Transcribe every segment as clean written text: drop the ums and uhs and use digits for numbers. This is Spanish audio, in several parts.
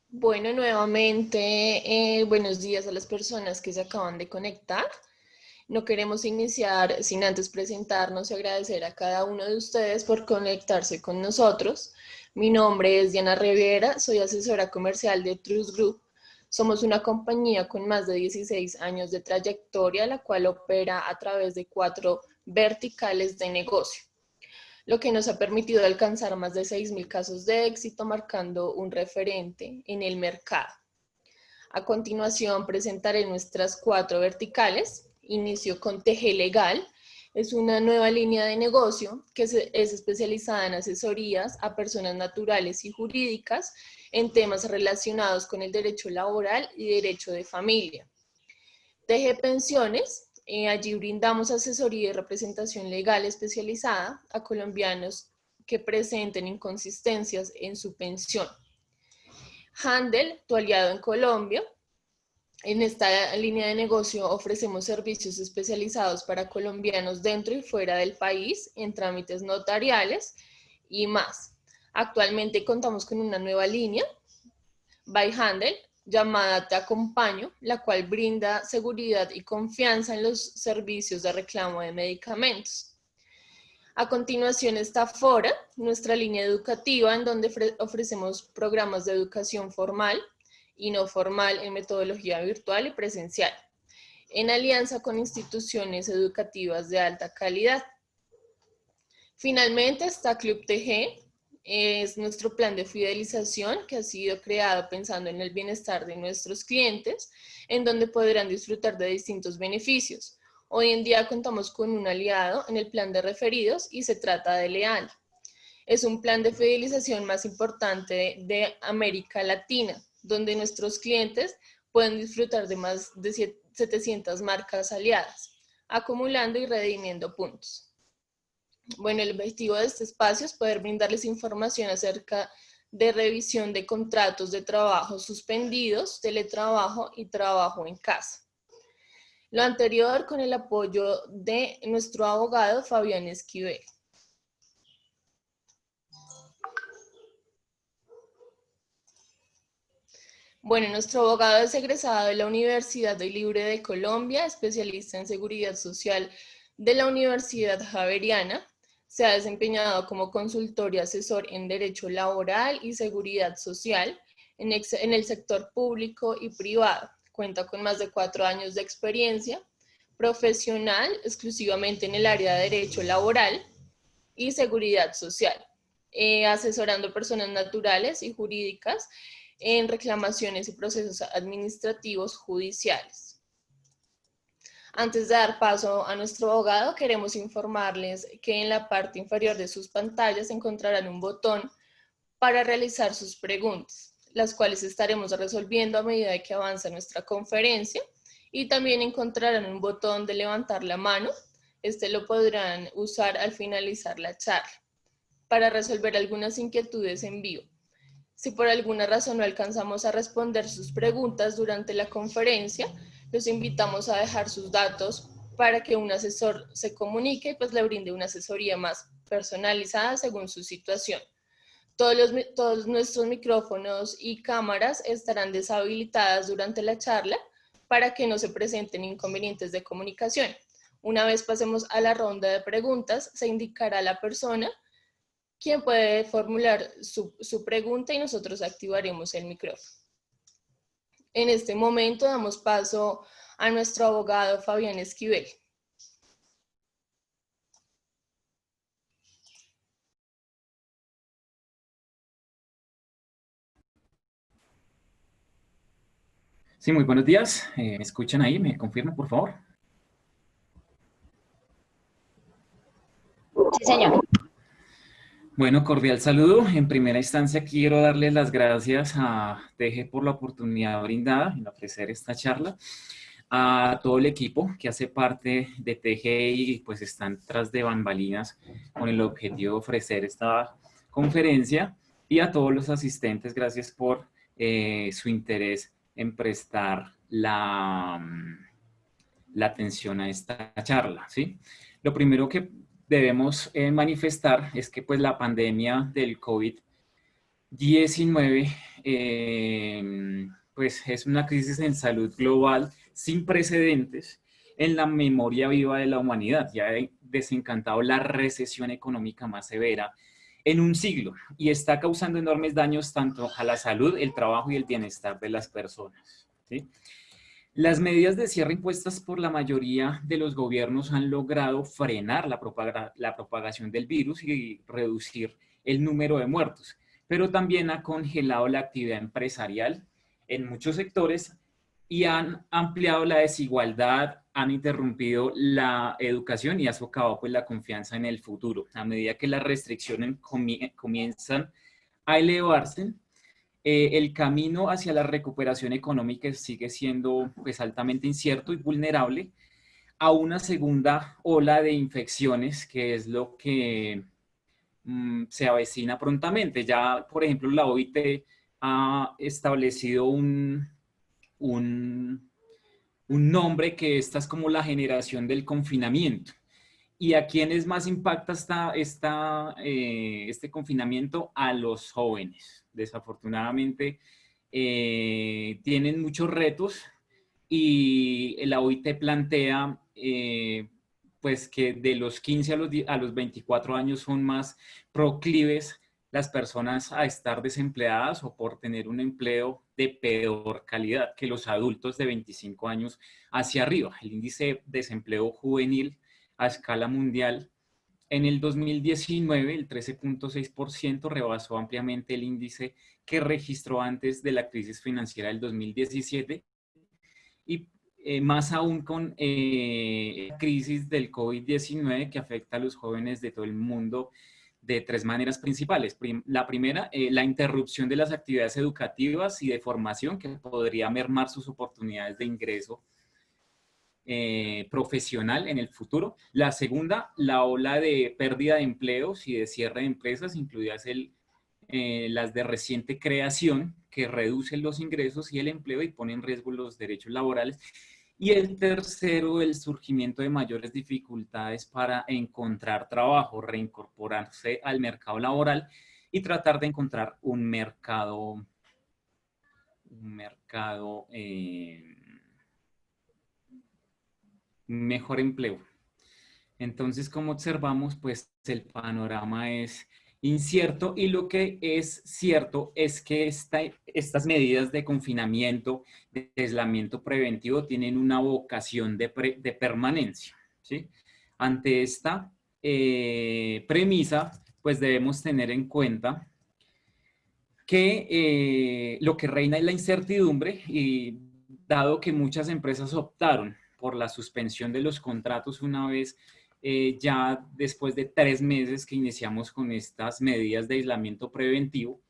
Bueno, nuevamente, buenos días a las personas que se acaban de conectar. No queremos iniciar sin antes presentarnos y agradecer a cada uno de ustedes por conectarse con nosotros. Mi nombre es Diana Riviera, soy asesora comercial de Trust Group. Somos una compañía con más de 16 años de trayectoria, la cual opera a través de 4 verticales de negocio, lo que nos ha permitido alcanzar más de 6.000 casos de éxito, marcando un referente en el mercado. A continuación presentaré nuestras 4 verticales. Inicio con TG Legal. Es una nueva línea de negocio que es especializada en asesorías a personas naturales y jurídicas en temas relacionados con el derecho laboral y derecho de familia. TG Pensiones. Allí brindamos asesoría y representación legal especializada a colombianos que presenten inconsistencias en su pensión. Handel, tu aliado en Colombia. En esta línea de negocio ofrecemos servicios especializados para colombianos dentro y fuera del país, en trámites notariales y más. Actualmente contamos con una nueva línea, By Handel, llamada Te Acompaño, la cual brinda seguridad y confianza en los servicios de reclamo de medicamentos. A continuación está Fora, nuestra línea educativa en donde ofrecemos programas de educación formal y no formal en metodología virtual y presencial, en alianza con instituciones educativas de alta calidad. Finalmente está Club TG, es nuestro plan de fidelización que ha sido creado pensando en el bienestar de nuestros clientes, en donde podrán disfrutar de distintos beneficios. Hoy en día contamos con un aliado en el plan de referidos y se trata de Leal. Es un plan de fidelización más importante de América Latina, donde nuestros clientes pueden disfrutar de más de 700 marcas aliadas, acumulando y redimiendo puntos. Bueno, el objetivo de este espacio es poder brindarles información acerca de revisión de contratos de trabajo suspendidos, teletrabajo y trabajo en casa. Lo anterior con el apoyo de nuestro abogado Fabián Esquivel. Bueno, nuestro abogado es egresado de la Universidad Libre de Colombia, especialista en seguridad social de la Universidad Javeriana. Se ha desempeñado como consultor y asesor en derecho laboral y seguridad social en el sector público y privado. Cuenta con más de 4 años de experiencia profesional exclusivamente en el área de derecho laboral y seguridad social, asesorando personas naturales y jurídicas en reclamaciones y procesos administrativos judiciales. Antes de dar paso a nuestro abogado, queremos informarles que en la parte inferior de sus pantallas encontrarán un botón para realizar sus preguntas, las cuales estaremos resolviendo a medida que avanza nuestra conferencia, y también encontrarán un botón de levantar la mano. Este lo podrán usar al finalizar la charla para resolver algunas inquietudes en vivo. Si por alguna razón no alcanzamos a responder sus preguntas durante la conferencia, los invitamos a dejar sus datos para que un asesor se comunique y pues le brinde una asesoría más personalizada según su situación. Todos nuestros micrófonos y cámaras estarán deshabilitadas durante la charla para que no se presenten inconvenientes de comunicación. Una vez pasemos a la ronda de preguntas, se indicará a la persona quien puede formular su pregunta y nosotros activaremos el micrófono. En este momento damos paso a nuestro abogado Fabián Esquivel. Sí, muy buenos días. ¿Me escuchan ahí? ¿Me confirman, por favor? Sí, señor. Bueno, cordial saludo. En primera instancia quiero darles las gracias a TG por la oportunidad brindada en ofrecer esta charla, a todo el equipo que hace parte de TG y pues están tras de bambalinas con el objetivo de ofrecer esta conferencia, y a todos los asistentes, gracias por su interés en prestar la atención a esta charla, ¿sí? Lo primero que debemos manifestar es que pues la pandemia del COVID-19 pues es una crisis en salud global sin precedentes en la memoria viva de la humanidad. Ya ha desencantado la recesión económica más severa en un siglo y está causando enormes daños tanto a la salud, el trabajo y el bienestar de las personas, ¿sí? Las medidas de cierre impuestas por la mayoría de los gobiernos han logrado frenar la propagación del virus y reducir el número de muertos, pero también ha congelado la actividad empresarial en muchos sectores y han ampliado la desigualdad, han interrumpido la educación y ha socavado pues, la confianza en el futuro. A medida que las restricciones comienzan a elevarse, el camino hacia la recuperación económica sigue siendo pues, altamente incierto y vulnerable a una segunda ola de infecciones, que es lo que se avecina prontamente. Ya, por ejemplo, la OIT ha establecido un, un nombre que esta es como la generación del confinamiento. ¿Y a quiénes más impacta este confinamiento? A los jóvenes. Desafortunadamente, tienen muchos retos y la OIT plantea pues que de los 15 a los 24 años son más proclives las personas a estar desempleadas o por tener un empleo de peor calidad que los adultos de 25 años hacia arriba. El índice de desempleo juvenil a escala mundial en el 2019, el 13.6% rebasó ampliamente el índice que registró antes de la crisis financiera del 2017 y más aún con la crisis del COVID-19 que afecta a los jóvenes de todo el mundo de tres maneras principales. La primera, la interrupción de las actividades educativas y de formación que podría mermar sus oportunidades de ingreso profesional en el futuro. La segunda, la ola de pérdida de empleos y de cierre de empresas, incluidas las de reciente creación, que reducen los ingresos y el empleo y ponen en riesgo los derechos laborales. Y el tercero, el surgimiento de mayores dificultades para encontrar trabajo, reincorporarse al mercado laboral y tratar de encontrar un mejor empleo. Entonces, como observamos, pues el panorama es incierto y lo que es cierto es que estas medidas de confinamiento, de aislamiento preventivo, tienen una vocación de permanencia, ¿sí? Ante esta premisa, pues debemos tener en cuenta que lo que reina es la incertidumbre y dado que muchas empresas optaron por la suspensión de los contratos una vez ya después de 3 meses que iniciamos con estas medidas de aislamiento preventivo,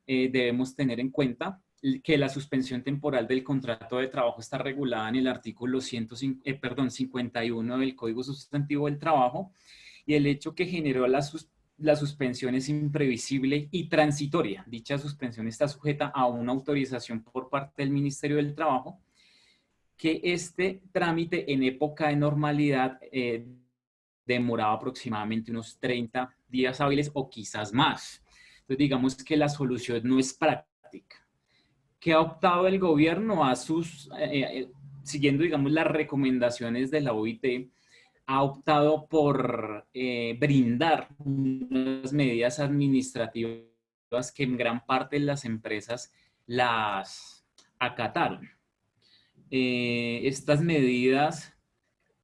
debemos tener en cuenta que la suspensión temporal del contrato de trabajo está regulada en el artículo 51 del Código Sustantivo del Trabajo y el hecho que generó la suspensión es imprevisible y transitoria. Dicha suspensión está sujeta a una autorización por parte del Ministerio del Trabajo, que este trámite en época de normalidad demoraba aproximadamente unos 30 días hábiles o quizás más. Entonces, digamos que la solución no es práctica. ¿Qué ha optado el gobierno siguiendo, digamos, las recomendaciones de la OIT? Ha optado por brindar unas medidas administrativas que en gran parte las empresas las acataron. Estas medidas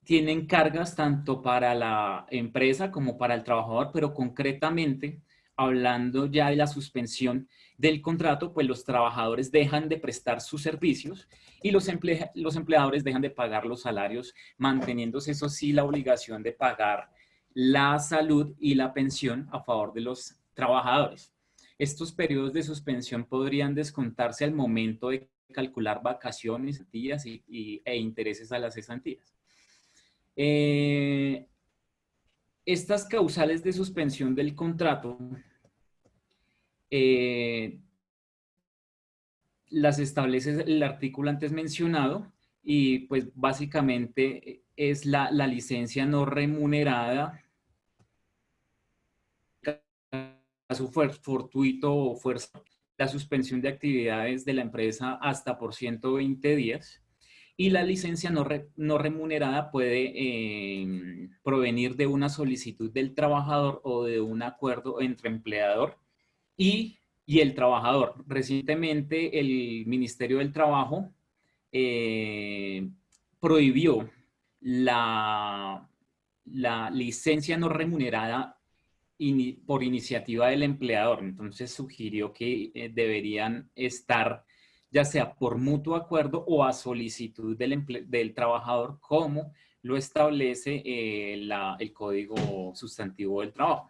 tienen cargas tanto para la empresa como para el trabajador, pero concretamente, hablando ya de la suspensión del contrato, pues los trabajadores dejan de prestar sus servicios y los empleadores dejan de pagar los salarios, manteniéndose, eso sí, la obligación de pagar la salud y la pensión a favor de los trabajadores. Estos periodos de suspensión podrían descontarse al momento de calcular vacaciones, cesantías e intereses a las cesantías. Estas causales de suspensión del contrato las establece el artículo antes mencionado y pues básicamente es la licencia no remunerada caso fortuito o fuerza, la suspensión de actividades de la empresa hasta por 120 días. Y la licencia no remunerada puede provenir de una solicitud del trabajador o de un acuerdo entre empleador y, y el trabajador. Recientemente el Ministerio del Trabajo prohibió la licencia no remunerada por iniciativa del empleador. Entonces sugirió que deberían estar ya sea por mutuo acuerdo o a solicitud del trabajador, como lo establece el Código Sustantivo del Trabajo.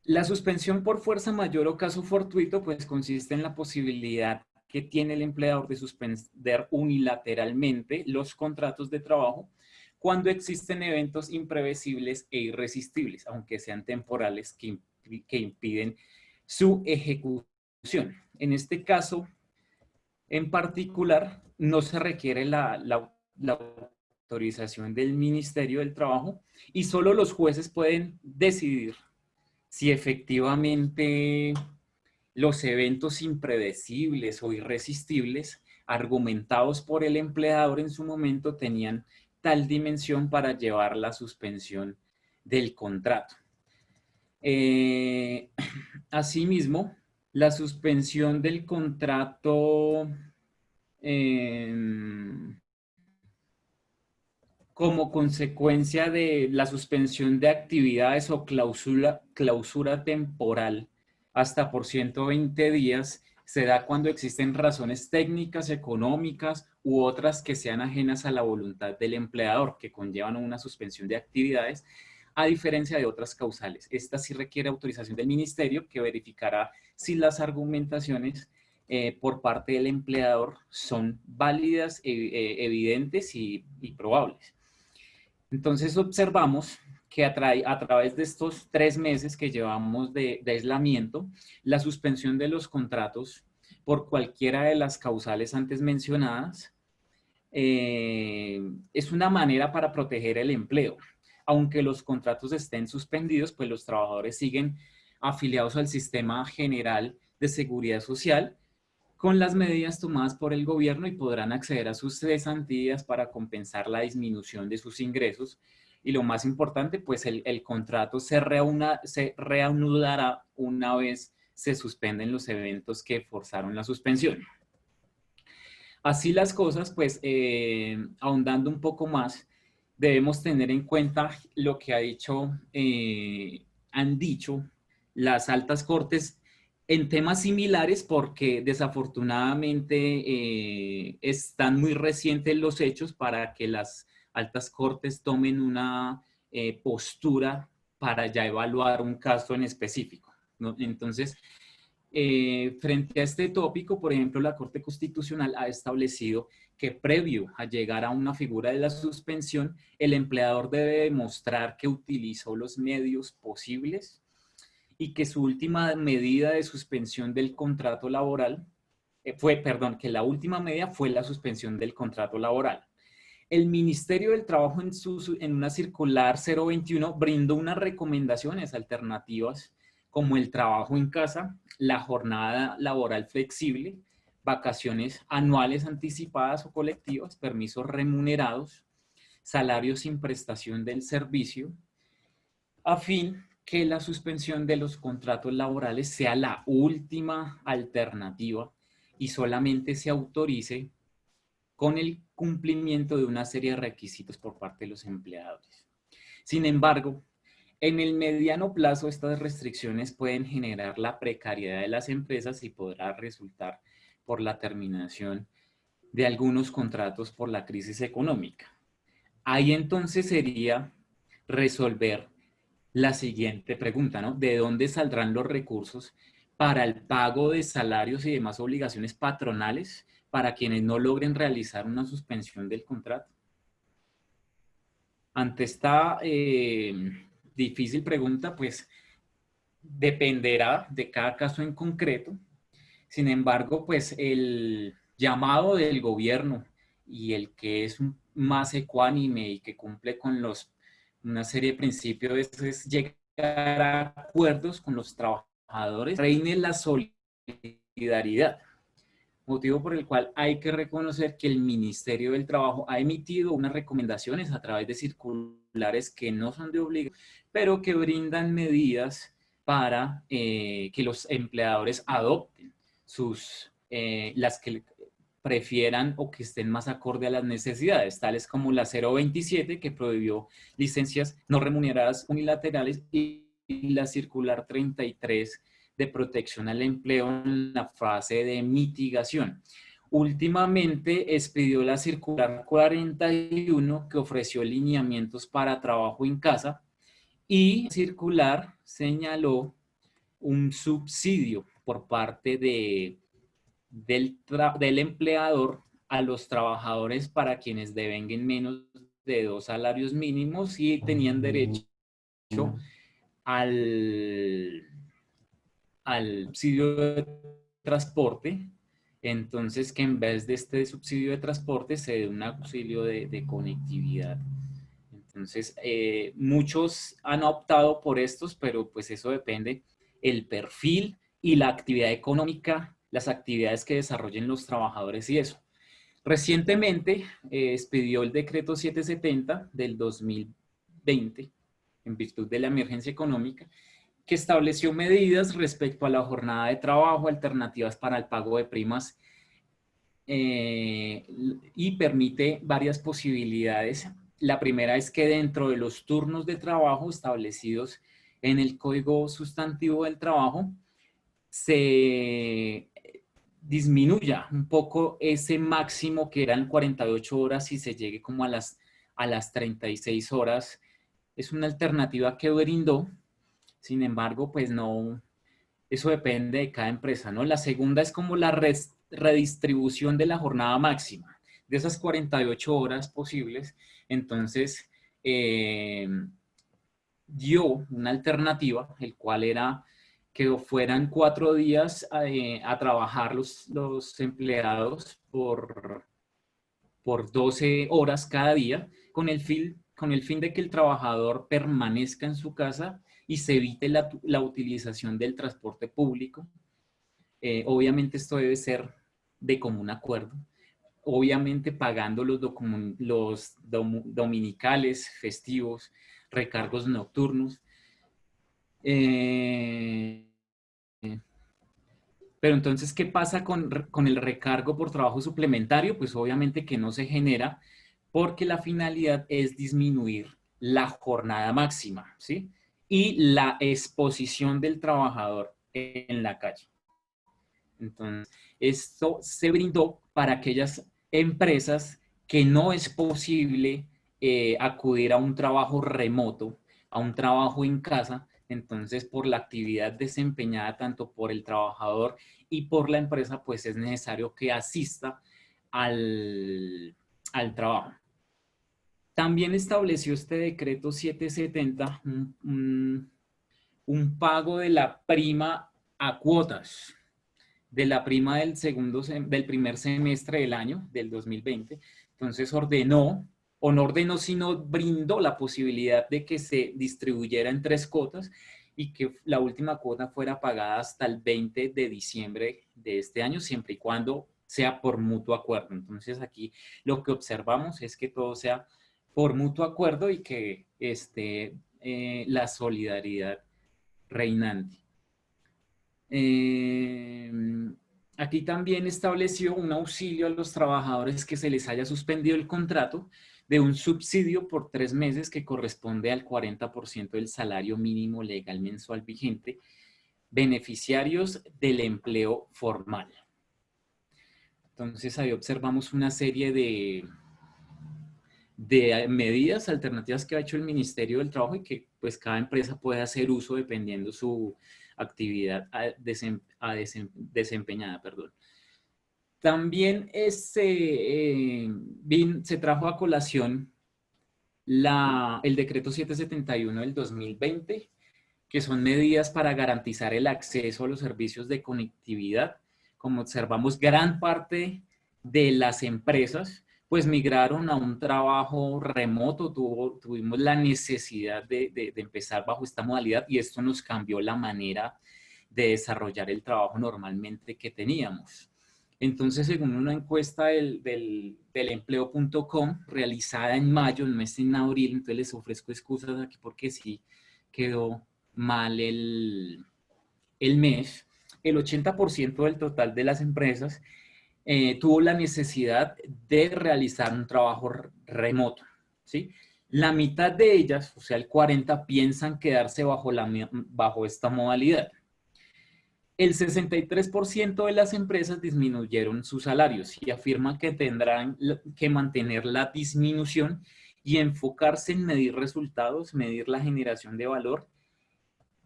La suspensión por fuerza mayor o caso fortuito, pues consiste en la posibilidad que tiene el empleador de suspender unilateralmente los contratos de trabajo cuando existen eventos imprevisibles e irresistibles, aunque sean temporales, que impiden su ejecución. En este caso, en particular, no se requiere la autorización del Ministerio del Trabajo y solo los jueces pueden decidir si efectivamente los eventos impredecibles o irresistibles argumentados por el empleador en su momento tenían tal dimensión para llevar la suspensión del contrato. Asimismo, la suspensión del contrato como consecuencia de la suspensión de actividades o clausura temporal hasta por 120 días se da cuando existen razones técnicas, económicas u otras que sean ajenas a la voluntad del empleador que conllevan una suspensión de actividades, a diferencia de otras causales. Esta sí requiere autorización del ministerio, que verificará si las argumentaciones por parte del empleador son válidas, evidentes y probables. Entonces observamos que a través de estos 3 meses que llevamos de aislamiento, la suspensión de los contratos por cualquiera de las causales antes mencionadas es una manera para proteger el empleo. Aunque los contratos estén suspendidos, pues los trabajadores siguen afiliados al sistema general de seguridad social con las medidas tomadas por el gobierno y podrán acceder a sus cesantías para compensar la disminución de sus ingresos. Y lo más importante, pues el contrato se reanudará una vez se suspenden los eventos que forzaron la suspensión. Así las cosas, pues ahondando un poco más, debemos tener en cuenta lo que han dicho las altas cortes en temas similares, porque desafortunadamente están muy recientes los hechos para que las altas cortes tomen una postura para ya evaluar un caso en específico, ¿no? Entonces, frente a este tópico, por ejemplo, la Corte Constitucional ha establecido que previo a llegar a una figura de la suspensión, el empleador debe demostrar que utilizó los medios posibles y que su última medida de suspensión del contrato laboral que la última medida fue la suspensión del contrato laboral. El Ministerio del Trabajo en una circular 021 brindó unas recomendaciones alternativas como el trabajo en casa, la jornada laboral flexible, vacaciones anuales anticipadas o colectivas, permisos remunerados, salarios sin prestación del servicio, a fin que la suspensión de los contratos laborales sea la última alternativa y solamente se autorice con el cumplimiento de una serie de requisitos por parte de los empleadores. Sin embargo, en el mediano plazo, estas restricciones pueden generar la precariedad de las empresas y podrá resultar por la terminación de algunos contratos por la crisis económica. Ahí entonces sería resolver la siguiente pregunta, ¿no? ¿De dónde saldrán los recursos para el pago de salarios y demás obligaciones patronales para quienes no logren realizar una suspensión del contrato? Ante esta difícil pregunta, pues dependerá de cada caso en concreto. Sin embargo, pues el llamado del gobierno y el que es más ecuánime y que cumple con una serie de principios es llegar a acuerdos con los trabajadores, reine la solidaridad, motivo por el cual hay que reconocer que el Ministerio del Trabajo ha emitido unas recomendaciones a través de circulares que no son de obligación, pero que brindan medidas para que los empleadores adopten las que prefieran o que estén más acorde a las necesidades, tales como la 027, que prohibió licencias no remuneradas unilaterales, y la circular 33 de protección al empleo en la fase de mitigación. Últimamente expidió la circular 41, que ofreció lineamientos para trabajo en casa, y la circular señaló un subsidio por parte del empleador a los trabajadores para quienes devenguen menos de 2 salarios mínimos y tenían derecho al, al subsidio de transporte. Entonces, que en vez de este subsidio de transporte se dé un auxilio de conectividad. Entonces, muchos han optado por estos, pero pues eso depende el perfil y la actividad económica, las actividades que desarrollen los trabajadores y eso. Recientemente expidió el decreto 770 del 2020, en virtud de la emergencia económica, que estableció medidas respecto a la jornada de trabajo, alternativas para el pago de primas, y permite varias posibilidades. La primera es que dentro de los turnos de trabajo establecidos en el Código Sustantivo del Trabajo se disminuya un poco ese máximo que eran 48 horas y se llegue como a las 36 horas. Es una alternativa que brindó, sin embargo, pues no, eso depende de cada empresa, ¿no? La segunda es como la redistribución de la jornada máxima, de esas 48 horas posibles. Entonces, dio una alternativa, el cual era que fueran 4 días a trabajar los empleados por 12 horas cada día, con el fin de que el trabajador permanezca en su casa y se evite la utilización del transporte público. Obviamente esto debe ser de común acuerdo, obviamente pagando los dominicales, festivos, recargos nocturnos. Eh, pero entonces, ¿qué pasa con el recargo por trabajo suplementario? Pues obviamente que no se genera, porque la finalidad es disminuir la jornada máxima, ¿sí? Y la exposición del trabajador en la calle. Entonces, esto se brindó para aquellas empresas que no es posible acudir a un trabajo remoto, a un trabajo en casa. Entonces, por la actividad desempeñada tanto por el trabajador y por la empresa, pues es necesario que asista al trabajo. También estableció este decreto 770 un pago de la prima a cuotas, de la prima del primer semestre del año, del 2020. Entonces ordenó, o no ordenó, sino brindó la posibilidad de que se distribuyera en 3 cuotas y que la última cuota fuera pagada hasta el 20 de diciembre de este año, siempre y cuando sea por mutuo acuerdo. Entonces aquí lo que observamos es que todo sea por mutuo acuerdo y que esté la solidaridad reinante. Eh, Aquí también estableció un auxilio a los trabajadores que se les haya suspendido el contrato de un subsidio por 3 meses que corresponde al 40% del salario mínimo legal mensual vigente, beneficiarios del empleo formal. Entonces ahí observamos una serie de medidas alternativas que ha hecho el Ministerio del Trabajo y que pues cada empresa puede hacer uso dependiendo su actividad desempeñada. Perdón. También se trajo a colación el decreto 771 del 2020, que son medidas para garantizar el acceso a los servicios de conectividad. Como observamos, gran parte de las empresas pues migraron a un trabajo remoto, tuvimos la necesidad de empezar bajo esta modalidad y esto nos cambió la manera de desarrollar el trabajo normalmente que teníamos. Entonces, según una encuesta del empleo.com realizada en mayo, no es en abril, entonces les ofrezco excusas aquí porque sí quedó mal el mes, el 80% del total de las empresas tuvo la necesidad de realizar un trabajo remoto, ¿sí? La mitad de ellas, o sea, el 40%, piensan quedarse bajo esta modalidad. El 63% de las empresas disminuyeron sus salarios y afirman que tendrán que mantener la disminución y enfocarse en medir resultados, medir la generación de valor,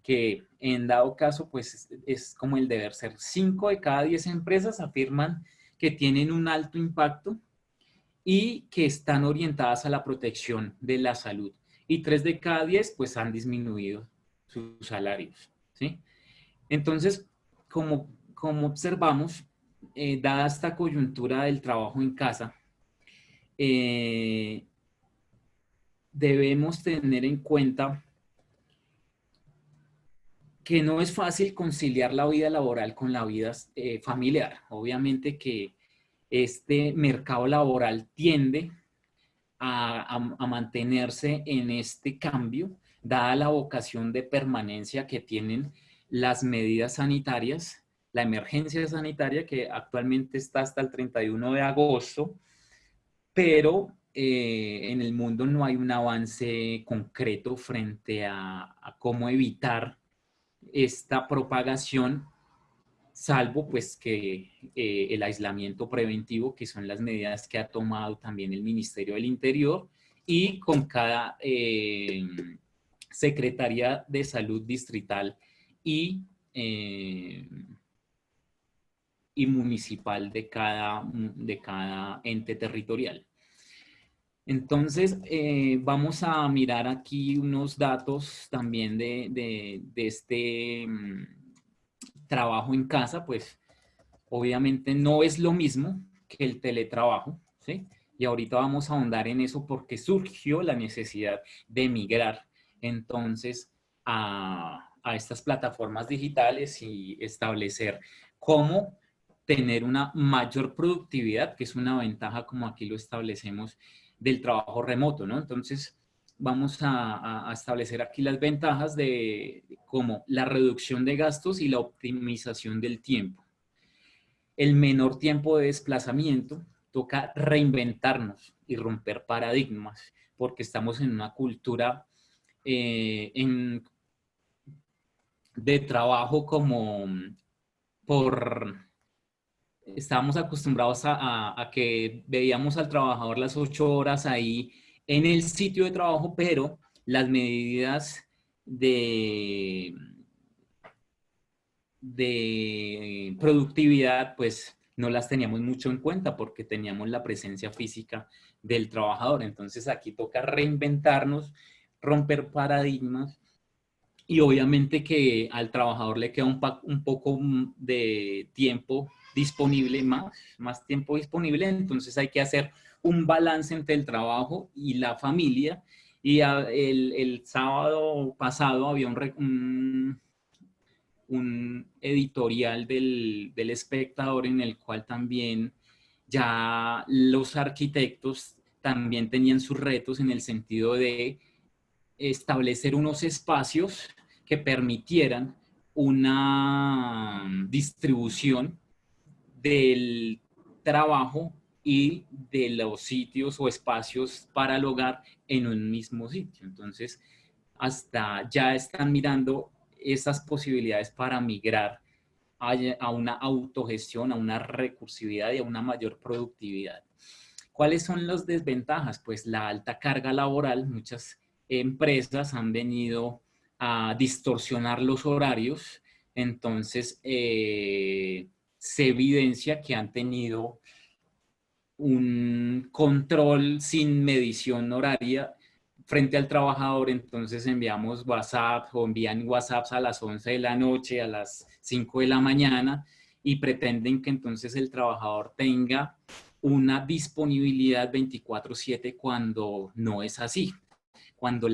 que en dado caso pues es como el deber ser. 5 de cada 10 empresas afirman que tienen un alto impacto y que están orientadas a la protección de la salud. Y 3 de cada 10 pues han disminuido sus salarios, ¿sí? Entonces, como observamos, dada esta coyuntura del trabajo en casa, eh, debemos tener en cuenta que no es fácil conciliar la vida laboral con la vida familiar. Obviamente que este mercado laboral tiende a mantenerse en este cambio, dada la vocación de permanencia que tienen las medidas sanitarias, la emergencia sanitaria que actualmente está hasta el 31 de agosto, pero en el mundo no hay un avance concreto frente a cómo evitar esta propagación, salvo pues que el aislamiento preventivo, que son las medidas que ha tomado también el Ministerio del Interior y con cada Secretaría de Salud distrital y, y municipal de cada ente territorial. Entonces, vamos a mirar aquí unos datos también de este trabajo en casa, pues obviamente no es lo mismo que el teletrabajo, ¿sí? Y ahorita vamos a ahondar en eso porque surgió la necesidad de migrar entonces a estas plataformas digitales y establecer cómo tener una mayor productividad, que es una ventaja como aquí lo establecemos del trabajo remoto, ¿no? Entonces, vamos a establecer aquí las ventajas de como la reducción de gastos y la optimización del tiempo. El menor tiempo de desplazamiento, toca reinventarnos y romper paradigmas, porque estamos en una cultura en, de trabajo como por estábamos acostumbrados a que veíamos al trabajador las 8 horas ahí en el sitio de trabajo, pero las medidas de productividad, pues no las teníamos mucho en cuenta porque teníamos la presencia física del trabajador. Entonces aquí toca reinventarnos, romper paradigmas y obviamente que al trabajador le queda un poco de tiempo disponible, más tiempo disponible, entonces hay que hacer un balance entre el trabajo y la familia. Y el sábado pasado había un editorial del espectador en el cual también ya los arquitectos también tenían sus retos en el sentido de establecer unos espacios que permitieran una distribución del trabajo y de los sitios o espacios para el hogar en un mismo sitio. Entonces, hasta ya están mirando esas posibilidades para migrar a una autogestión, a una recursividad y a una mayor productividad. ¿Cuáles son las desventajas? Pues la alta carga laboral. Muchas empresas han venido a distorsionar los horarios, entonces se evidencia que han tenido un control sin medición horaria frente al trabajador. Entonces enviamos WhatsApp o envían WhatsApps a las 11 de la noche, a las 5 de la mañana y pretenden que entonces el trabajador tenga una disponibilidad 24/7 cuando no es así. Cuando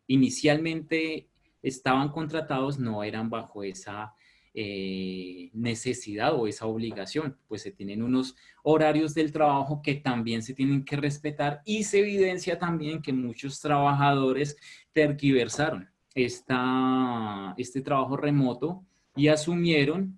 inicialmente estaban contratados no eran bajo esa necesidad o esa obligación, pues se tienen unos horarios del trabajo que también se tienen que respetar y se evidencia también que muchos trabajadores tergiversaron este trabajo remoto y asumieron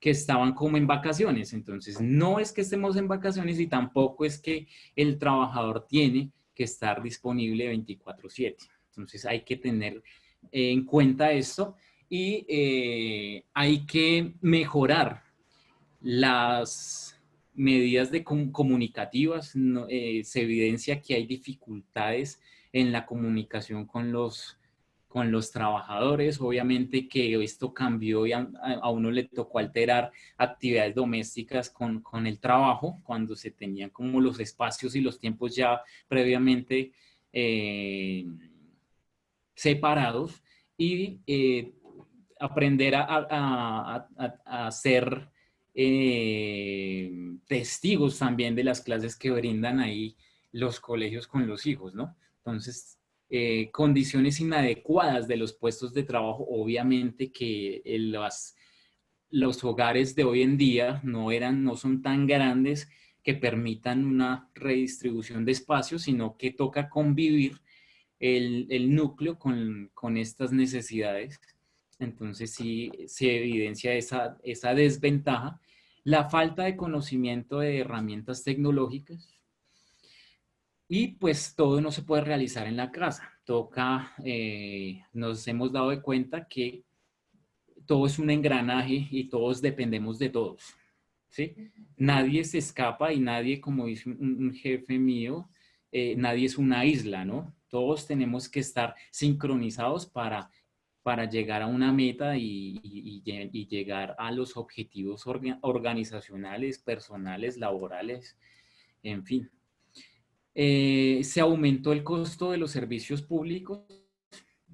que estaban como en vacaciones. Entonces, no es que estemos en vacaciones y tampoco es que el trabajador tiene que estar disponible 24/7. Entonces, hay que tener en cuenta esto y hay que mejorar las medidas comunicativas. No, se evidencia que hay dificultades en la comunicación con los trabajadores. Obviamente que esto cambió y a uno le tocó alterar actividades domésticas con el trabajo, cuando se tenían como los espacios y los tiempos ya previamente separados, y aprender a ser testigos también de las clases que brindan ahí los colegios con los hijos, ¿no? Entonces, condiciones inadecuadas de los puestos de trabajo, obviamente que los hogares de hoy en día no son tan grandes que permitan una redistribución de espacios, sino que toca convivir el núcleo con estas necesidades. Entonces sí se evidencia esa desventaja, la falta de conocimiento de herramientas tecnológicas, y pues todo no se puede realizar en la casa. Nos hemos dado de cuenta que todo es un engranaje y todos dependemos de todos, ¿sí? Nadie se escapa y nadie, como dice un jefe mío, nadie es una isla, ¿no? Todos tenemos que estar sincronizados para llegar a una meta y llegar a los objetivos organizacionales, personales, laborales, en fin. Se aumentó el costo de los servicios públicos.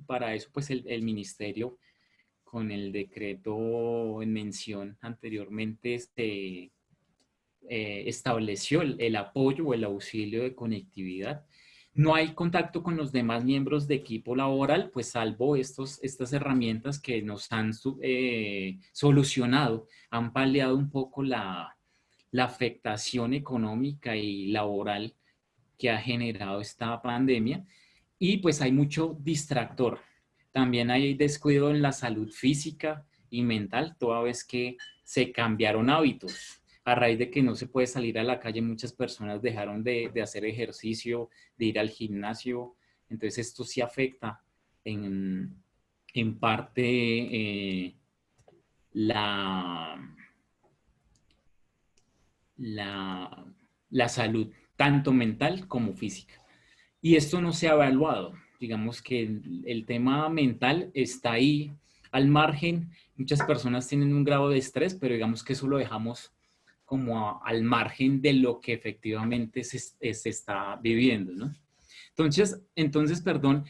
Para eso, pues el ministerio, con el decreto en mención anteriormente, estableció el apoyo o el auxilio de conectividad. No hay contacto con los demás miembros de equipo laboral, pues salvo estas herramientas que nos han solucionado, han paliado un poco la afectación económica y laboral que ha generado esta pandemia. Y pues hay mucho distractor. También hay descuido en la salud física y mental, toda vez que se cambiaron hábitos. A raíz de que no se puede salir a la calle, muchas personas dejaron de hacer ejercicio, de ir al gimnasio. Entonces esto sí afecta en parte la, la, la salud, tanto mental como física. Y esto no se ha evaluado. Digamos que el tema mental está ahí al margen. Muchas personas tienen un grado de estrés, pero digamos que eso lo dejamos como al margen de lo que efectivamente se está viviendo, ¿no? Perdón,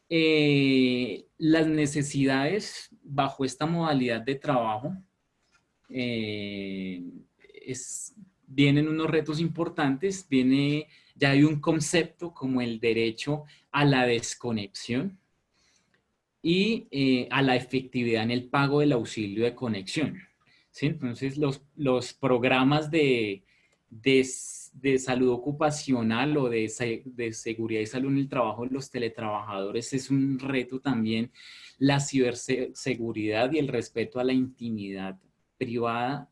las necesidades bajo esta modalidad de trabajo, eh, es, vienen unos retos importantes. Ya hay un concepto como el derecho a la desconexión y a la efectividad en el pago del auxilio de conexión, ¿sí? Entonces, los programas de salud ocupacional o de seguridad y salud en el trabajo de los teletrabajadores es un reto también. La ciberseguridad y el respeto a la intimidad privada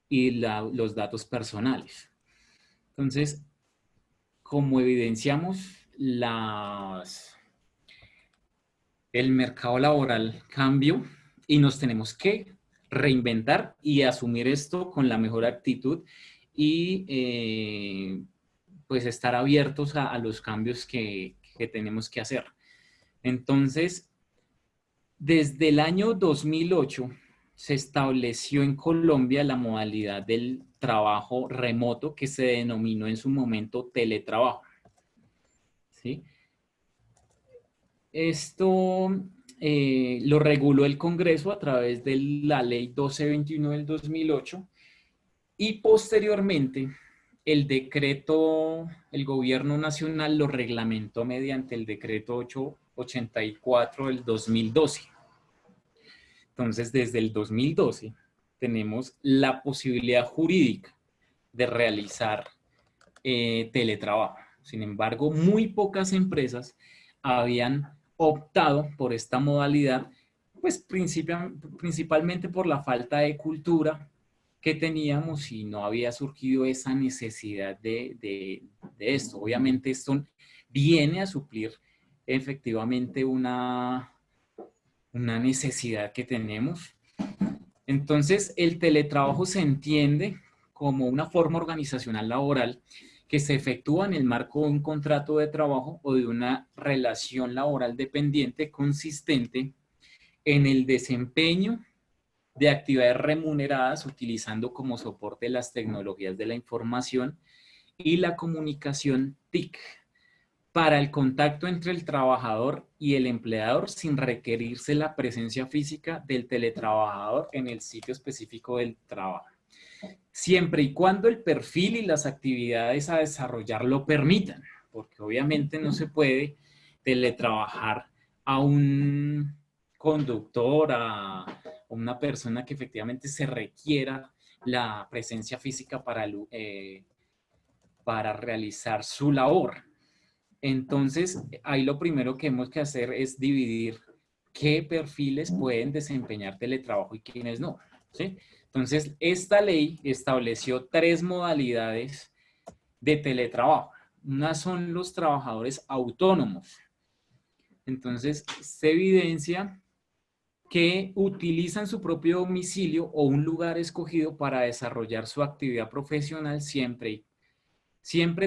y los datos personales. Entonces, como evidenciamos, el mercado laboral cambió y nos tenemos que reinventar y asumir esto con la mejor actitud y pues estar abiertos a los cambios que tenemos que hacer. Entonces, desde el año 2008 se estableció en Colombia la modalidad del trabajo remoto, que se denominó en su momento teletrabajo, ¿sí? Esto lo reguló el Congreso a través de la Ley 1221 del 2008, Y posteriormente, el gobierno nacional lo reglamentó mediante el decreto 884 del 2012. Entonces, desde el 2012 tenemos la posibilidad jurídica de realizar teletrabajo. Sin embargo, muy pocas empresas habían optado por esta modalidad, pues principalmente por la falta de cultura que teníamos y no había surgido esa necesidad de esto. Obviamente esto viene a suplir efectivamente una necesidad que tenemos. Entonces, el teletrabajo se entiende como una forma organizacional laboral que se efectúa en el marco de un contrato de trabajo o de una relación laboral dependiente consistente en el desempeño de actividades remuneradas utilizando como soporte las tecnologías de la información y la comunicación TIC para el contacto entre el trabajador y el empleador sin requerirse la presencia física del teletrabajador en el sitio específico del trabajo, siempre y cuando el perfil y las actividades a desarrollar lo permitan, porque obviamente no se puede teletrabajar a un conductor, a una persona que efectivamente se requiera la presencia física para realizar su labor. Entonces, ahí lo primero que hemos que hacer es dividir qué perfiles pueden desempeñar teletrabajo y quiénes no, ¿sí? Entonces, esta ley estableció 3 modalidades de teletrabajo. Una son los trabajadores autónomos. Entonces, se evidencia que utilizan su propio domicilio o un lugar escogido para desarrollar su actividad profesional siempre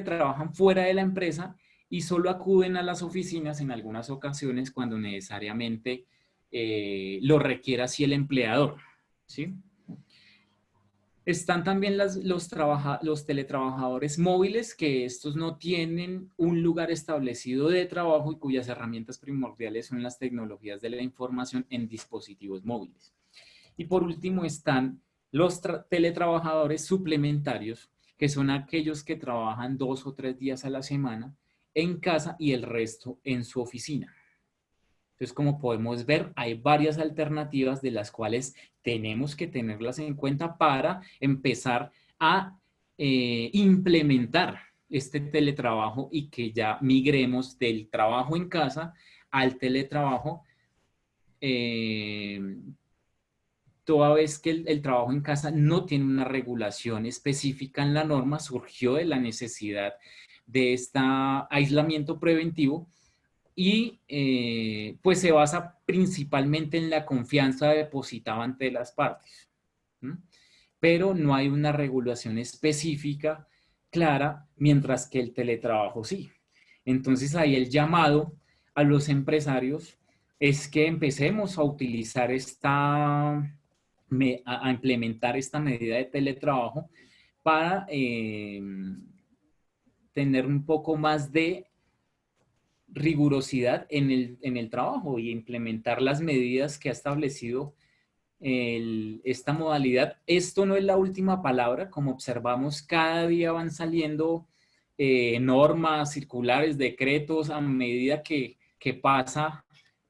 trabajan fuera de la empresa y solo acuden a las oficinas en algunas ocasiones cuando necesariamente lo requiera así el empleador, ¿sí? Están también los teletrabajadores móviles, que estos no tienen un lugar establecido de trabajo y cuyas herramientas primordiales son las tecnologías de la información en dispositivos móviles. Y por último están los teletrabajadores suplementarios, que son aquellos que trabajan 2 o 3 días a la semana en casa y el resto en su oficina. Entonces, como podemos ver, hay varias alternativas de las cuales tenemos que tenerlas en cuenta para empezar a implementar este teletrabajo y que ya migremos del trabajo en casa al teletrabajo, eh, toda vez que el trabajo en casa no tiene una regulación específica en la norma, surgió de la necesidad de este aislamiento preventivo y pues se basa principalmente en la confianza depositada ante las partes. ¿Mm? Pero no hay una regulación específica clara, mientras que el teletrabajo sí. Entonces ahí el llamado a los empresarios es que empecemos a utilizar a implementar esta medida de teletrabajo para tener un poco más de rigurosidad en el trabajo y implementar las medidas que ha establecido esta modalidad. Esto no es la última palabra, como observamos, cada día van saliendo normas, circulares, decretos, a medida que pasa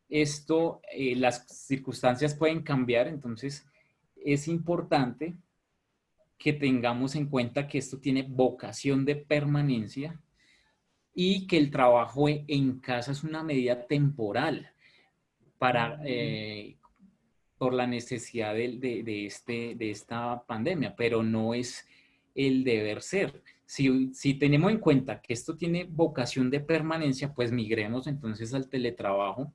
esto, las circunstancias pueden cambiar, entonces es importante que tengamos en cuenta que esto tiene vocación de permanencia y que el trabajo en casa es una medida temporal para, por la necesidad de esta pandemia, pero no es el deber ser. Si tenemos en cuenta que esto tiene vocación de permanencia, pues migremos entonces al teletrabajo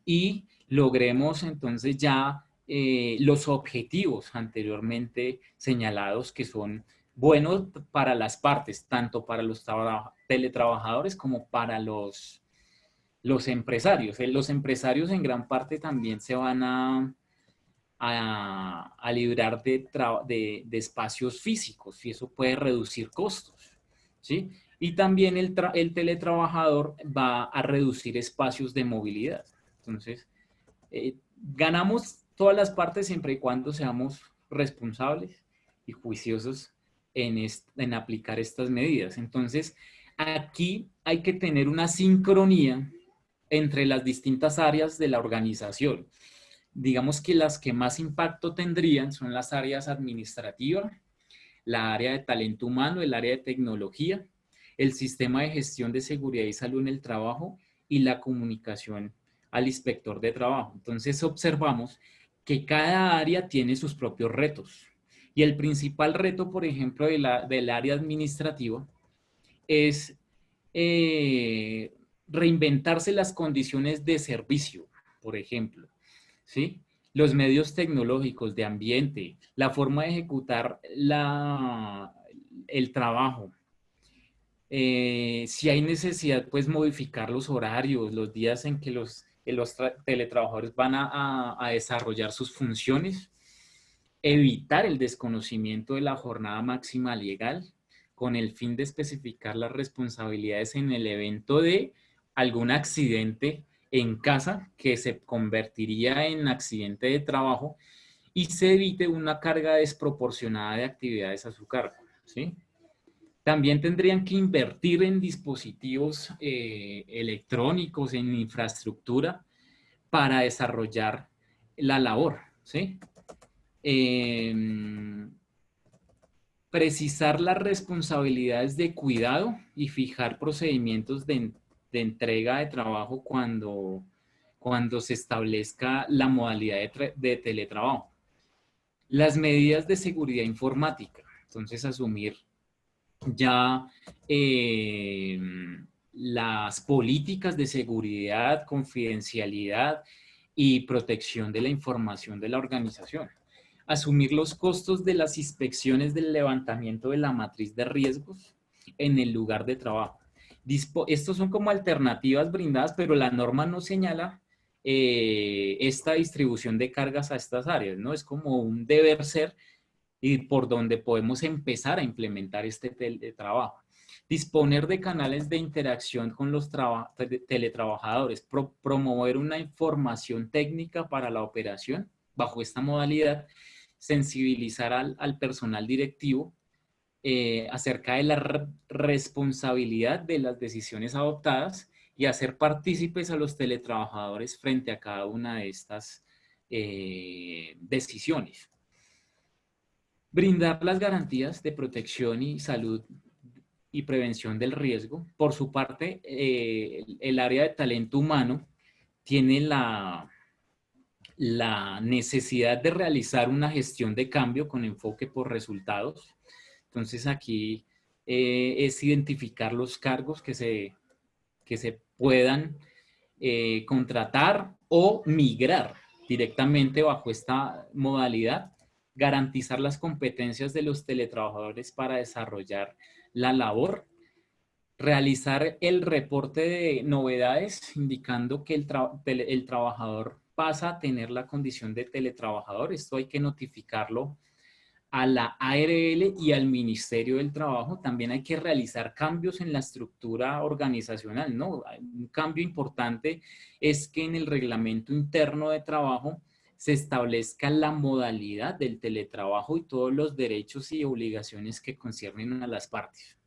y logremos entonces ya los objetivos anteriormente señalados que son buenos para las partes, tanto para los teletrabajadores como para los empresarios. Los empresarios en gran parte también se van a librar de espacios físicos y eso puede reducir costos, ¿sí? Y también el teletrabajador va a reducir espacios de movilidad. Entonces, ganamos todas las partes siempre y cuando seamos responsables y juiciosos en aplicar estas medidas. Entonces, aquí hay que tener una sincronía entre las distintas áreas de la organización. Digamos que las que más impacto tendrían son las áreas administrativas, la área de talento humano, el área de tecnología, el sistema de gestión de seguridad y salud en el trabajo y la comunicación al inspector de trabajo. Entonces observamos que cada área tiene sus propios retos. Y el principal reto, por ejemplo, del área administrativa es eh, reinventarse las condiciones de servicio, por ejemplo, ¿sí? Los medios tecnológicos de ambiente, la forma de ejecutar el trabajo. Si hay necesidad, pues modificar los horarios, los días en que los teletrabajadores van a desarrollar sus funciones, evitar el desconocimiento de la jornada máxima legal con el fin de especificar las responsabilidades en el evento de algún accidente en casa que se convertiría en accidente de trabajo y se evite una carga desproporcionada de actividades a su cargo, ¿sí? También tendrían que invertir en dispositivos electrónicos, en infraestructura para desarrollar la labor, ¿sí? Eh, Precisar las responsabilidades de cuidado y fijar procedimientos de entrega de trabajo cuando se establezca la modalidad de teletrabajo. Las medidas de seguridad informática, entonces asumir ya eh, las políticas de seguridad, confidencialidad y protección de la información de la organización. Asumir los costos de las inspecciones del levantamiento de la matriz de riesgos en el lugar de trabajo. Estos son como alternativas brindadas, pero la norma no señala esta distribución de cargas a estas áreas, ¿no? Es como un deber ser y por donde podemos empezar a implementar este teletrabajo. Disponer de canales de interacción con los teletrabajadores, promover una información técnica para la operación bajo esta modalidad, sensibilizar al personal directivo acerca de la responsabilidad de las decisiones adoptadas y hacer partícipes a los teletrabajadores frente a cada una de estas decisiones. Brindar las garantías de protección y salud y prevención del riesgo. Por su parte, el área de talento humano tiene la necesidad de realizar una gestión de cambio con enfoque por resultados. Entonces aquí es identificar los cargos que se puedan contratar o migrar directamente bajo esta modalidad, garantizar las competencias de los teletrabajadores para desarrollar la labor, realizar el reporte de novedades indicando que el trabajador pasa a tener la condición de teletrabajador. Esto hay que notificarlo a la ARL y al Ministerio del Trabajo. También hay que realizar cambios en la estructura organizacional, ¿no? Un cambio importante es que en el reglamento interno de trabajo se establezca la modalidad del teletrabajo y todos los derechos y obligaciones que conciernen a las partes.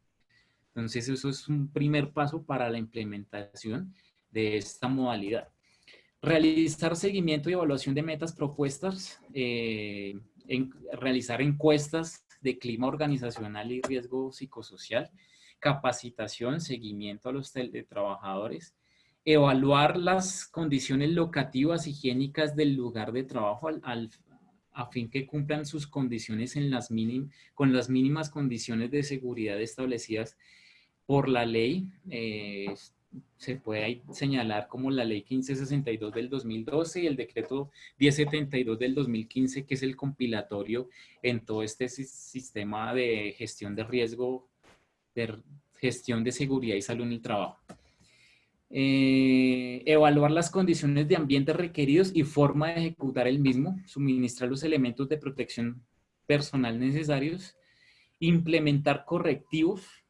Entonces, eso es un primer paso para la implementación de esta modalidad. Realizar seguimiento y evaluación de metas propuestas, realizar encuestas de clima organizacional y riesgo psicosocial, capacitación, seguimiento a los teletrabajadores, evaluar las condiciones locativas higiénicas del lugar de trabajo a fin que cumplan sus condiciones con las mínimas condiciones de seguridad establecidas por la ley. Se puede señalar como la ley 1562 del 2012 y el decreto 1072 del 2015, que es el compilatorio en todo este sistema de gestión de riesgo, de gestión de seguridad y salud en el trabajo. Evaluar las condiciones de ambiente requeridos y forma de ejecutar el mismo, suministrar los elementos de protección personal necesarios, implementar correctivos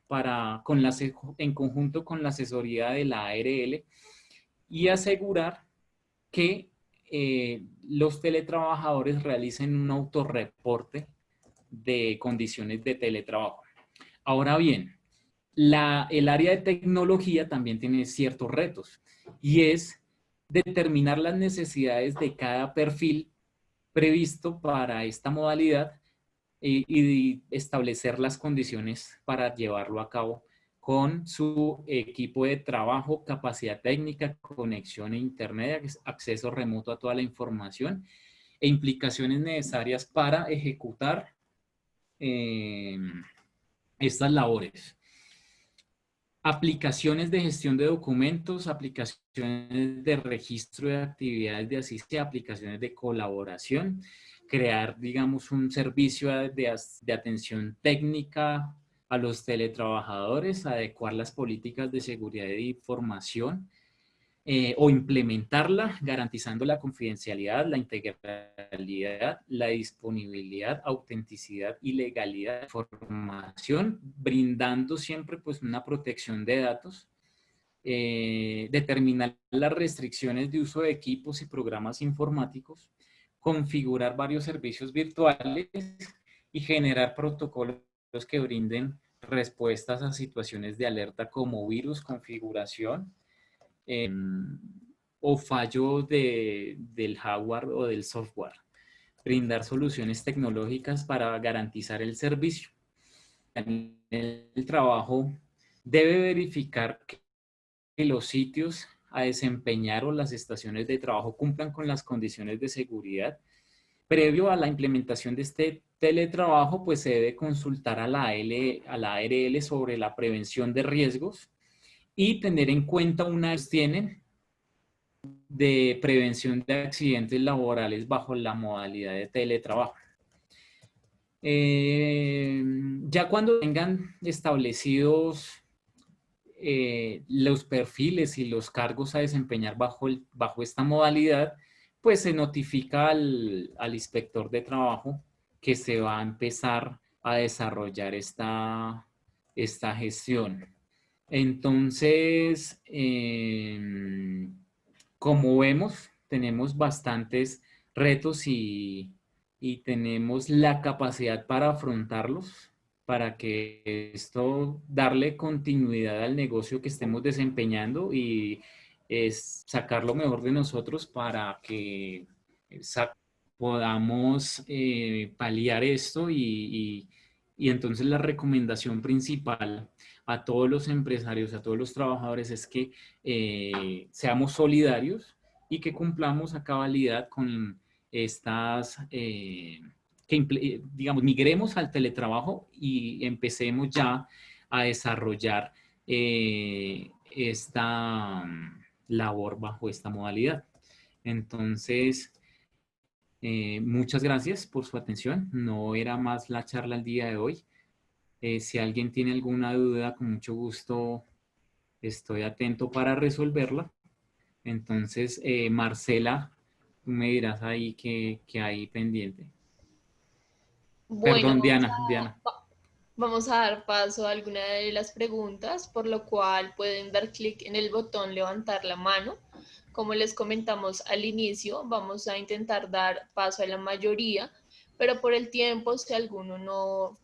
en conjunto con la asesoría de la ARL y asegurar que los teletrabajadores realicen un autorreporte de condiciones de teletrabajo. Ahora bien, el área de tecnología también tiene ciertos retos y es determinar las necesidades de cada perfil previsto para esta modalidad y establecer las condiciones para llevarlo a cabo con su equipo de trabajo, capacidad técnica, conexión a internet, acceso remoto a toda la información e implicaciones necesarias para ejecutar eh, estas labores. Aplicaciones de gestión de documentos, aplicaciones de registro de actividades de asistencia, aplicaciones de colaboración, crear, digamos, un servicio de atención técnica a los teletrabajadores, adecuar las políticas de seguridad de información, o implementarla garantizando la confidencialidad, la integralidad, la disponibilidad, autenticidad y legalidad de información, brindando siempre pues una protección de datos, determinar las restricciones de uso de equipos y programas informáticos, configurar varios servicios virtuales y generar protocolos que brinden respuestas a situaciones de alerta como virus, configuración, eh, o fallo del hardware o del software. Brindar soluciones tecnológicas para garantizar el servicio. El trabajo debe verificar que los sitios a desempeñar o las estaciones de trabajo cumplan con las condiciones de seguridad. Previo a la implementación de este teletrabajo, pues se debe consultar a la ARL sobre la prevención de riesgos y tener en cuenta una vez tienen de prevención de accidentes laborales bajo la modalidad de teletrabajo. Ya cuando tengan establecidos los perfiles y los cargos a desempeñar bajo esta modalidad, pues se notifica al inspector de trabajo que se va a empezar a desarrollar esta gestión. Entonces, como vemos, tenemos bastantes retos y tenemos la capacidad para afrontarlos, para que esto darle continuidad al negocio que estemos desempeñando y es sacar lo mejor de nosotros para que podamos paliar esto y entonces la recomendación principal a todos los empresarios, a todos los trabajadores es que seamos solidarios y que cumplamos a cabalidad con estas, digamos, migremos al teletrabajo y empecemos ya a desarrollar esta labor bajo esta modalidad. Entonces, muchas gracias por su atención. No era más la charla el día de hoy. Si alguien tiene alguna duda, con mucho gusto estoy atento para resolverla. Entonces, Marcela, tú me dirás ahí que hay pendiente. Bueno, Perdón, Diana. vamos a dar paso a alguna de las preguntas, por lo cual pueden dar clic en el botón levantar la mano. Como les comentamos al inicio, vamos a intentar dar paso a la mayoría, pero por el tiempo, si alguno no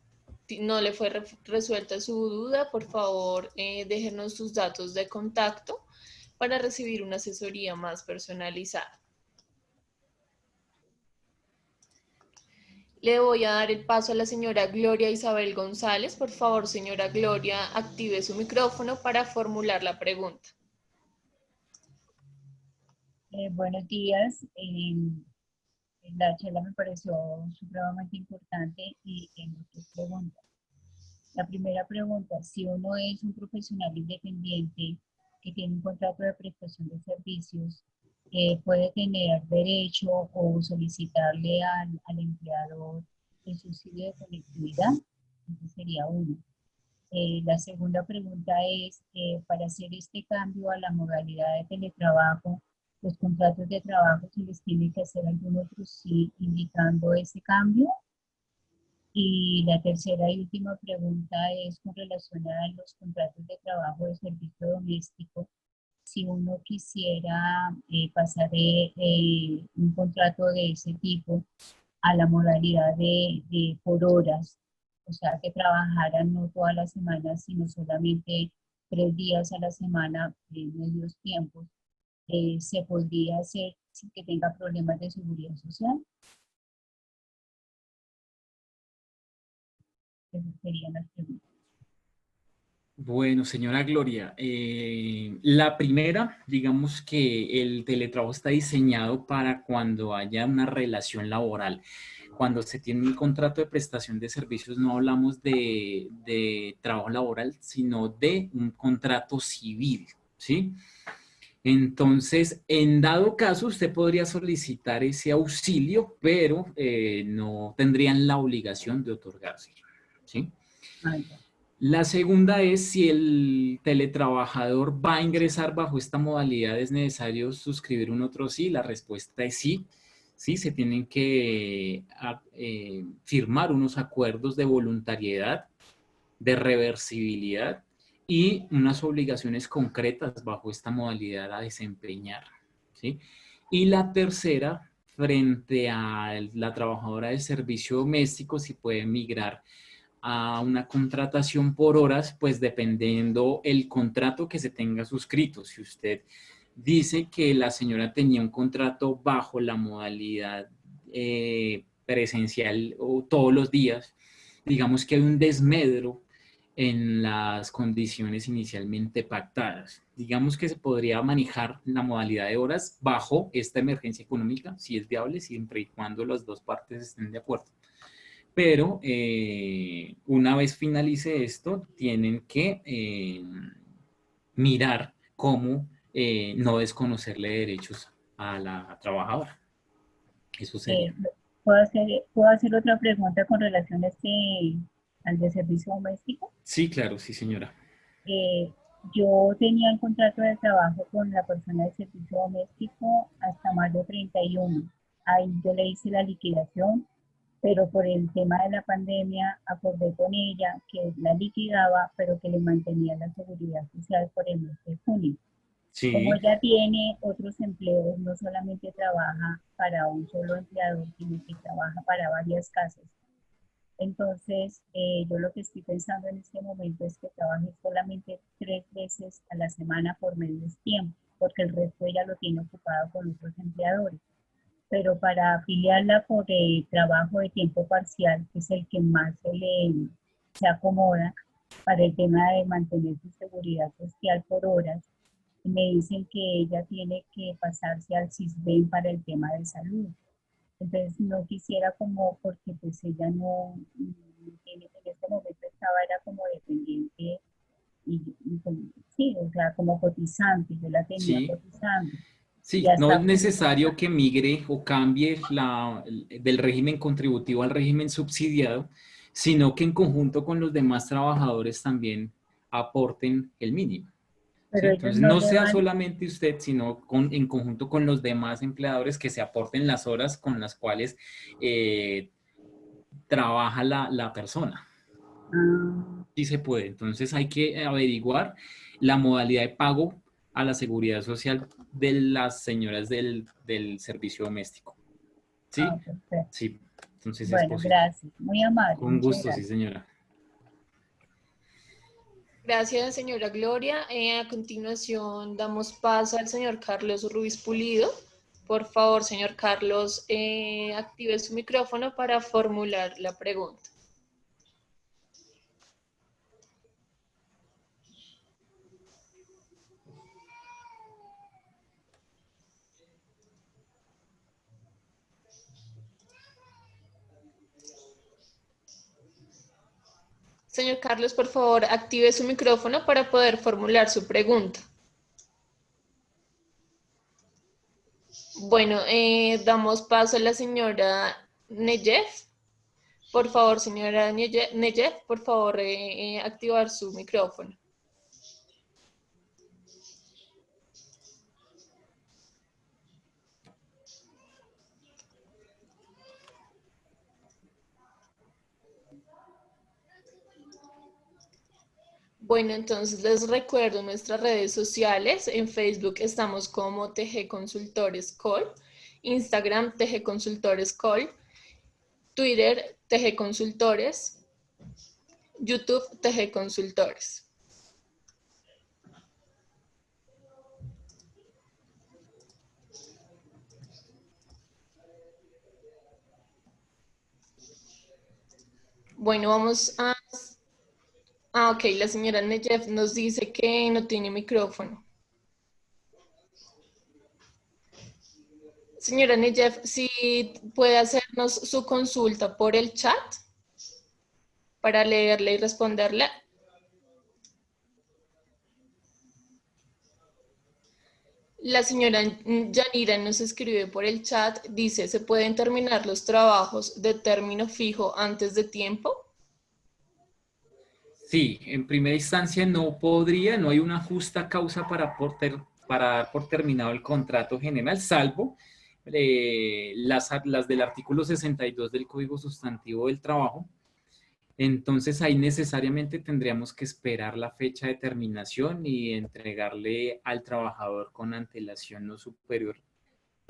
le fue resuelta su duda, por favor, déjenos sus datos de contacto para recibir una asesoría más personalizada. Le voy a dar el paso a la señora Gloria Isabel González. Por favor, señora Gloria, active su micrófono para formular la pregunta. Buenos días. La charla me pareció supremamente importante y tengo tres preguntas. La primera pregunta, si uno es un profesional independiente que tiene un contrato de prestación de servicios, ¿puede tener derecho o solicitarle al empleador el subsidio de conectividad? Esa sería uno. La segunda pregunta es, para hacer este cambio a la modalidad de teletrabajo, los contratos de trabajo, ¿se les tiene que hacer algún otro sí indicando ese cambio? Y la tercera y última pregunta es con relación a los contratos de trabajo de servicio doméstico. Si uno quisiera pasar un contrato de ese tipo, a la modalidad de por horas, o sea, que trabajaran no todas las semanas, sino solamente 3 días a la semana en medios tiempos, se podría hacer sin que tenga problemas de seguridad social. Esas serían las preguntas. Bueno, señora Gloria, la primera, digamos que el teletrabajo está diseñado para cuando haya una relación laboral. Cuando se tiene un contrato de prestación de servicios, no hablamos de trabajo laboral, sino de un contrato civil, ¿sí? Entonces, en dado caso, usted podría solicitar ese auxilio, pero no tendrían la obligación de otorgárselo, ¿sí? Ah, ya. La segunda es si el teletrabajador va a ingresar bajo esta modalidad, ¿es necesario suscribir un otro sí? La respuesta es sí. Sí, se tienen que firmar unos acuerdos de voluntariedad, de reversibilidad y unas obligaciones concretas bajo esta modalidad a desempeñar, ¿sí? Y la tercera, frente a la trabajadora de servicio doméstico, si puede migrar a una contratación por horas, pues dependiendo el contrato que se tenga suscrito. Si usted dice que la señora tenía un contrato bajo la modalidad presencial o todos los días, digamos que hay un desmedro en las condiciones inicialmente pactadas. Digamos que se podría manejar la modalidad de horas bajo esta emergencia económica, si es viable, siempre y cuando las dos partes estén de acuerdo. Pero una vez finalice esto, tienen que mirar cómo no desconocerle derechos a la trabajadora. Eso Eh, sería. ¿Puedo hacer otra pregunta con relación a al de servicio doméstico? Sí, claro, sí, señora. Eh, yo tenía un contrato de trabajo con la persona de servicio doméstico hasta mayo 31. Ahí yo le hice la liquidación, pero por el tema de la pandemia acordé con ella que la liquidaba, pero que le mantenía la seguridad social por el mes de junio. Como Sí, ella tiene otros empleos, no solamente trabaja para un solo empleador, sino que trabaja para varias casas. Entonces, yo lo que estoy pensando en este momento es que trabaje solamente 3 veces a la semana por medios tiempo, porque el resto ella lo tiene ocupado con otros empleadores. Pero para afiliarla por trabajo de tiempo parcial, que es el que más se acomoda para el tema de mantener su seguridad social por horas, me dicen que ella tiene que pasarse al CISBEN para el tema de salud. Entonces no quisiera como, porque pues ella no tiene, en este momento era como dependiente sí, o sea, como cotizante, yo la tenía sí, cotizando. Y sí. No es hasta junio, necesario que migre o cambie del régimen contributivo al régimen subsidiado, sino que en conjunto con los demás trabajadores también aporten el mínimo. ¿Sí? pero ellos Entonces, no no le sea van, solamente usted, sino en conjunto con los demás empleadores que se aporten las horas con las cuales trabaja la persona. ah, Sí se puede. Entonces, hay que averiguar la modalidad de pago a la seguridad social de las señoras del servicio doméstico. ¿Sí? perfecto. Sí. Entonces, es Bueno, posible. gracias, muy amable, Con muchas gusto, sí, gracias. señora. Gracias, señora Gloria. A continuación, damos paso al señor Carlos Ruiz Pulido. Por favor, señor Carlos, active su micrófono para formular la pregunta. Señor Carlos, por favor, active su micrófono para poder formular su pregunta. Bueno, damos paso a la señora Neyef. Por favor, señora Neyef, por favor, activar su micrófono. Bueno, entonces les recuerdo nuestras redes sociales. En Facebook estamos como TG Consultores Call, Instagram TG Consultores Call. Twitter, TG Consultores, YouTube, TG Consultores. Bueno, vamos a... Ah, ok, la señora Neyef nos dice que no tiene micrófono. Señora Neyef, si puede hacernos su consulta por el chat para leerle y responderle. La señora Yanira nos escribe por el chat, dice, ¿se pueden terminar los trabajos de término fijo antes de tiempo? Sí, en primera instancia no podría, no hay una justa causa para dar por terminado el contrato general, salvo las del artículo 62 del Código Sustantivo del Trabajo. Entonces ahí necesariamente tendríamos que esperar la fecha de terminación y entregarle al trabajador con antelación no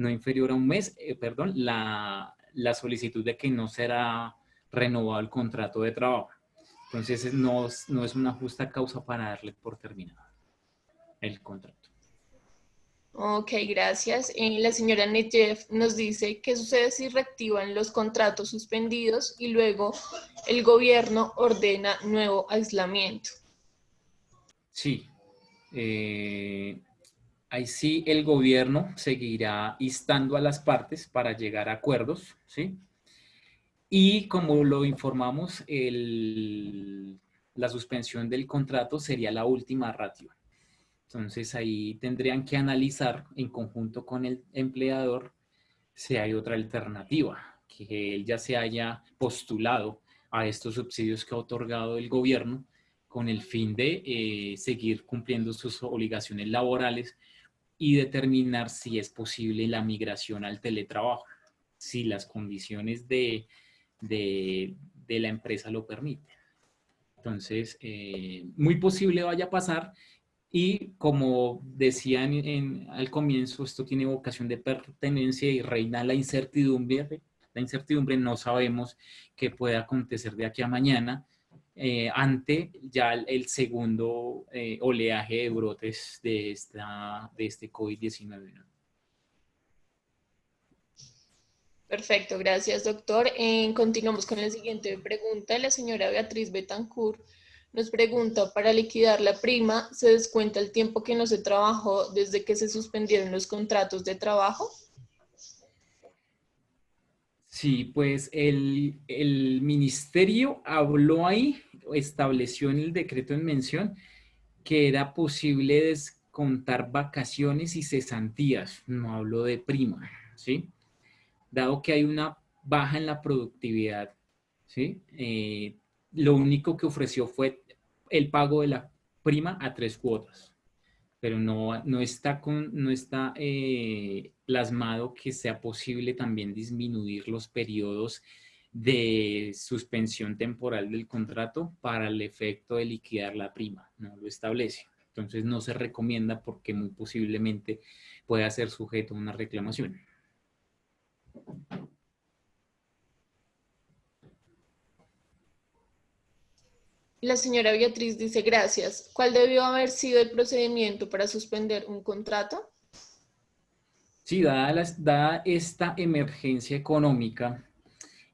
inferior a un mes, perdón, la solicitud de que no será renovado el contrato de trabajo. Entonces no es una justa causa para darle por terminado el contrato. Ok, gracias. La señora Neyef nos dice, ¿qué sucede si reactivan los contratos suspendidos y luego el gobierno ordena nuevo aislamiento? Sí, ahí sí el gobierno seguirá instando a las partes para llegar a acuerdos, ¿sí? Y como lo informamos, la suspensión del contrato sería la última ratio. Entonces ahí tendrían que analizar en conjunto con el empleador si hay otra alternativa, que él ya se haya postulado a estos subsidios que ha otorgado el gobierno con el fin de seguir cumpliendo sus obligaciones laborales y determinar si es posible la migración al teletrabajo, si las condiciones de la empresa lo permiten. Entonces, muy posible vaya a pasar y como decían al comienzo, esto tiene vocación de pertenencia y reina la incertidumbre. La incertidumbre, no sabemos qué puede acontecer de aquí a mañana ante ya el segundo oleaje de brotes de este COVID-19, ¿no? Perfecto, gracias, doctor. Continuamos con la siguiente pregunta. La señora Beatriz Betancourt nos pregunta, ¿para liquidar la prima se descuenta el tiempo que no se trabajó desde que se suspendieron los contratos de trabajo? Sí, pues el ministerio habló ahí, estableció en el decreto en mención que era posible descontar vacaciones y cesantías, no hablo de prima, ¿sí? Dado que hay una baja en la productividad, ¿sí? Lo único que ofreció fue el pago de la prima a 3 cuotas, pero no está plasmado que sea posible también disminuir los periodos de suspensión temporal del contrato para el efecto de liquidar la prima, no lo establece. Entonces no se recomienda porque muy posiblemente pueda ser sujeto a una reclamación. La señora Beatriz dice, gracias. ¿Cuál debió haber sido el procedimiento para suspender un contrato? Sí, dada esta emergencia económica,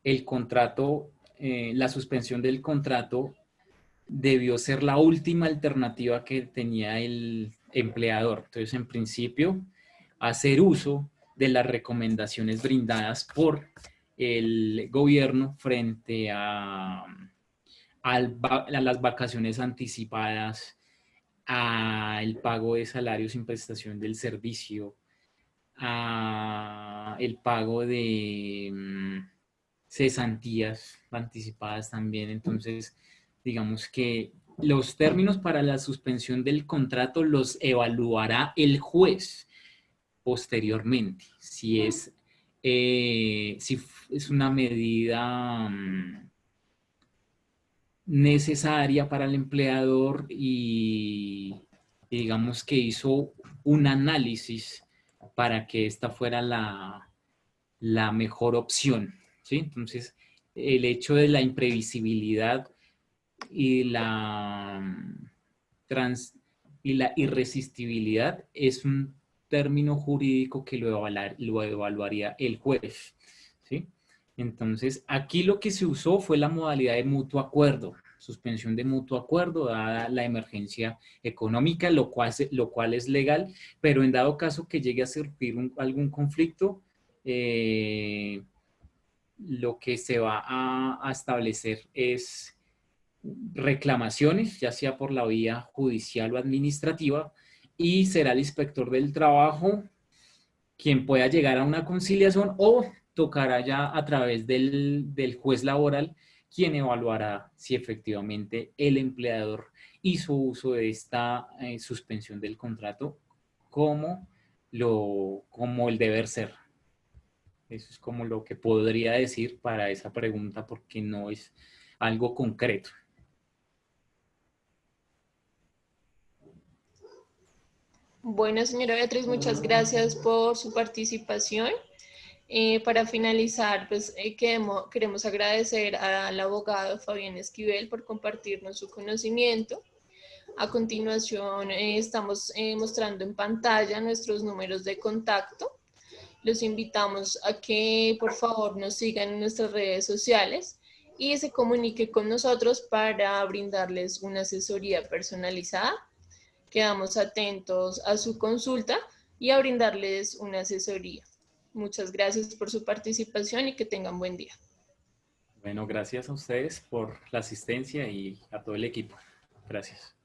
el contrato, la suspensión del contrato debió ser la última alternativa que tenía el empleador. Entonces, en principio, hacer uso de las recomendaciones brindadas por el gobierno frente a las vacaciones anticipadas, al pago de salarios sin prestación del servicio, a el pago de cesantías anticipadas también. Entonces, digamos que los términos para la suspensión del contrato los evaluará el juez posteriormente, si es una medida necesaria para el empleador y digamos que hizo un análisis para que esta fuera la mejor opción, ¿sí? Entonces, el hecho de la imprevisibilidad y y la irresistibilidad es un término jurídico que lo evaluaría el juez, ¿sí? Entonces, aquí lo que se usó fue la modalidad de mutuo acuerdo, suspensión de mutuo acuerdo, dada la emergencia económica, lo cual es legal, pero en dado caso que llegue a surgir algún conflicto, lo que se va a establecer es reclamaciones, ya sea por la vía judicial o administrativa, y será el inspector del trabajo quien pueda llegar a una conciliación o tocará ya a través del juez laboral quien evaluará si efectivamente el empleador hizo uso de esta suspensión del contrato como, como el deber ser. Eso es como lo que podría decir para esa pregunta porque no es algo concreto. Bueno, señora Beatriz, muchas gracias por su participación. Para finalizar, pues queremos agradecer al abogado Fabián Esquivel por compartirnos su conocimiento. A continuación, estamos mostrando en pantalla nuestros números de contacto. Los invitamos a que por favor nos sigan en nuestras redes sociales y se comunique con nosotros para brindarles una asesoría personalizada. Quedamos atentos a su consulta y a brindarles una asesoría. Muchas gracias por su participación y que tengan buen día. Bueno, gracias a ustedes por la asistencia y a todo el equipo. Gracias.